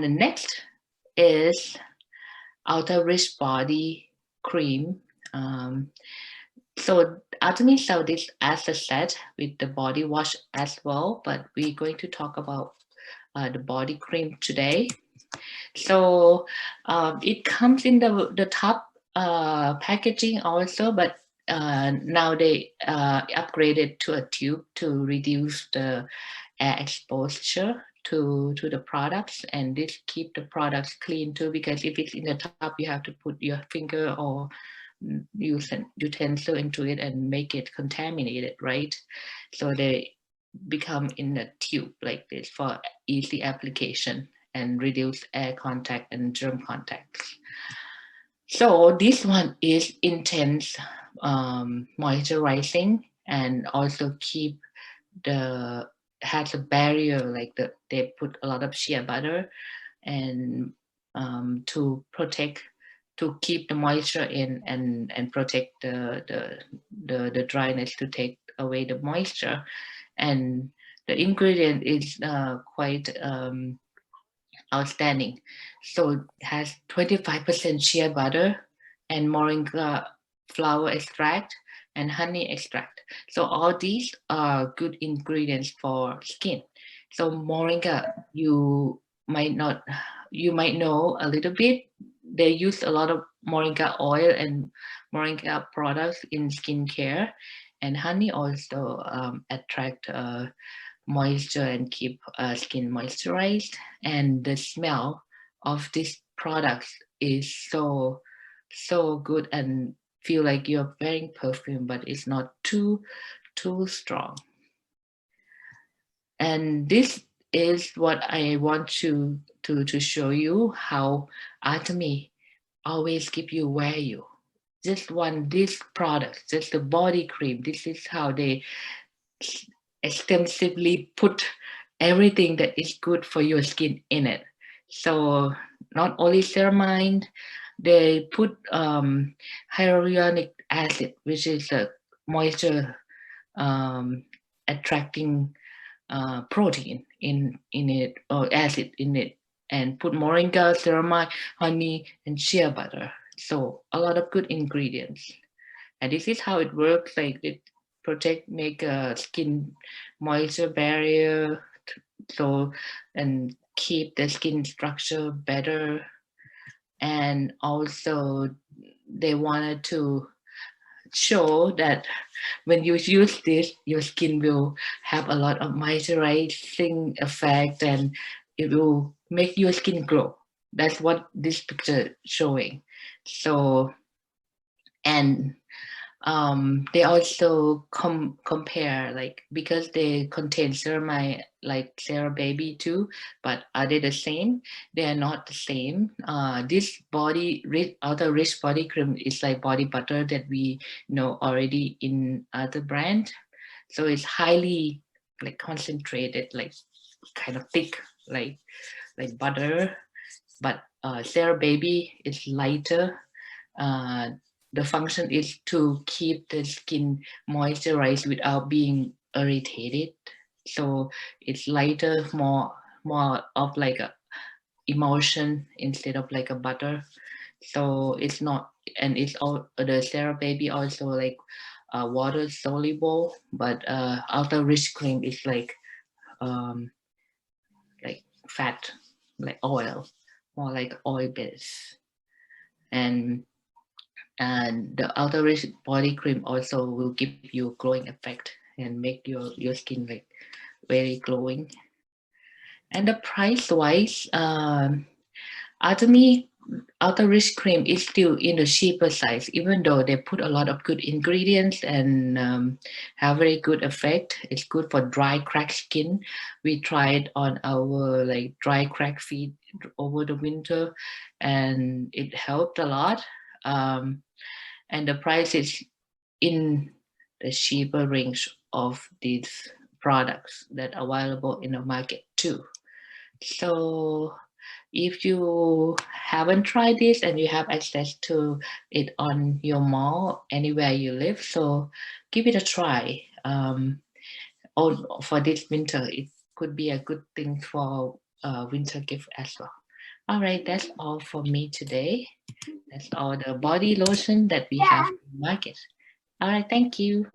And the next is Outer Rich Body Cream. So Atomy sell this as a set with the body wash as well, but we're going to talk about the body cream today. So it comes in the top packaging also, but now they upgraded to a tube to reduce the air exposure to the products, and this keep the products clean too, because if it's in the top you have to put your finger or use an utensil into it and make it contaminated, right? So they become in a tube like this for easy application and reduce air contact and germ contacts. So this one is intense moisturizing and also keep the has a barrier, like they put a lot of shea butter and to protect, to keep the moisture in and protect the dryness, to take away the moisture. And the ingredient is quite outstanding. So it has 25% shea butter and moringa flower extract and honey extract. So all these are good ingredients for skin. So moringa, you might know a little bit. They use a lot of moringa oil and moringa products in skincare, and honey also attract moisture and keep skin moisturized. And the smell of these products is so good and feel like you're wearing perfume, but it's not too strong. And this is what I want to show you, how Atomy always keep you wear you. Just one this product, just the body cream. This is how they extensively put everything that is good for your skin in it. So not only ceramide, they put hyaluronic acid, which is a moisture attracting protein in it, or acid in it, and put moringa, ceramide, honey, and shea butter. So a lot of good ingredients. And this is how it works. Like it protect, make a skin moisture barrier, so and keep the skin structure better. And also they wanted to show that when you use this, your skin will have a lot of moisturizing effect and it will make your skin glow. That's what this picture showing. So, and they also compare, like, because they contain ceramide like CeraBaby too, but are they the same? They are not the same. This body rich, outer rich body cream is like body butter that we know already in other brand. So it's highly like concentrated, like kind of thick, like butter. But CeraBaby is lighter. Uh, the function is to keep the skin moisturized without being irritated. So it's lighter, more of like a emulsion instead of like a butter. So it's not, and it's all the CeraBaby also like water soluble, but outer rich cream is like fat, like oil, more like oil base. And the outer rich body cream also will give you glowing effect and make your skin like very glowing. And the price wise, Atomy outer rich cream is still in the cheaper size, even though they put a lot of good ingredients and have very good effect. It's good for dry cracked skin. We tried on our like dry cracked feet over the winter, and it helped a lot. And the price is in the cheaper range of these products that are available in the market too. So if you haven't tried this and you have access to it on your mall anywhere you live, so give it a try. Or for this winter, it could be a good thing for winter gift as well. All right, that's all for me today. That's all the body lotion that we have in the market. All right, thank you.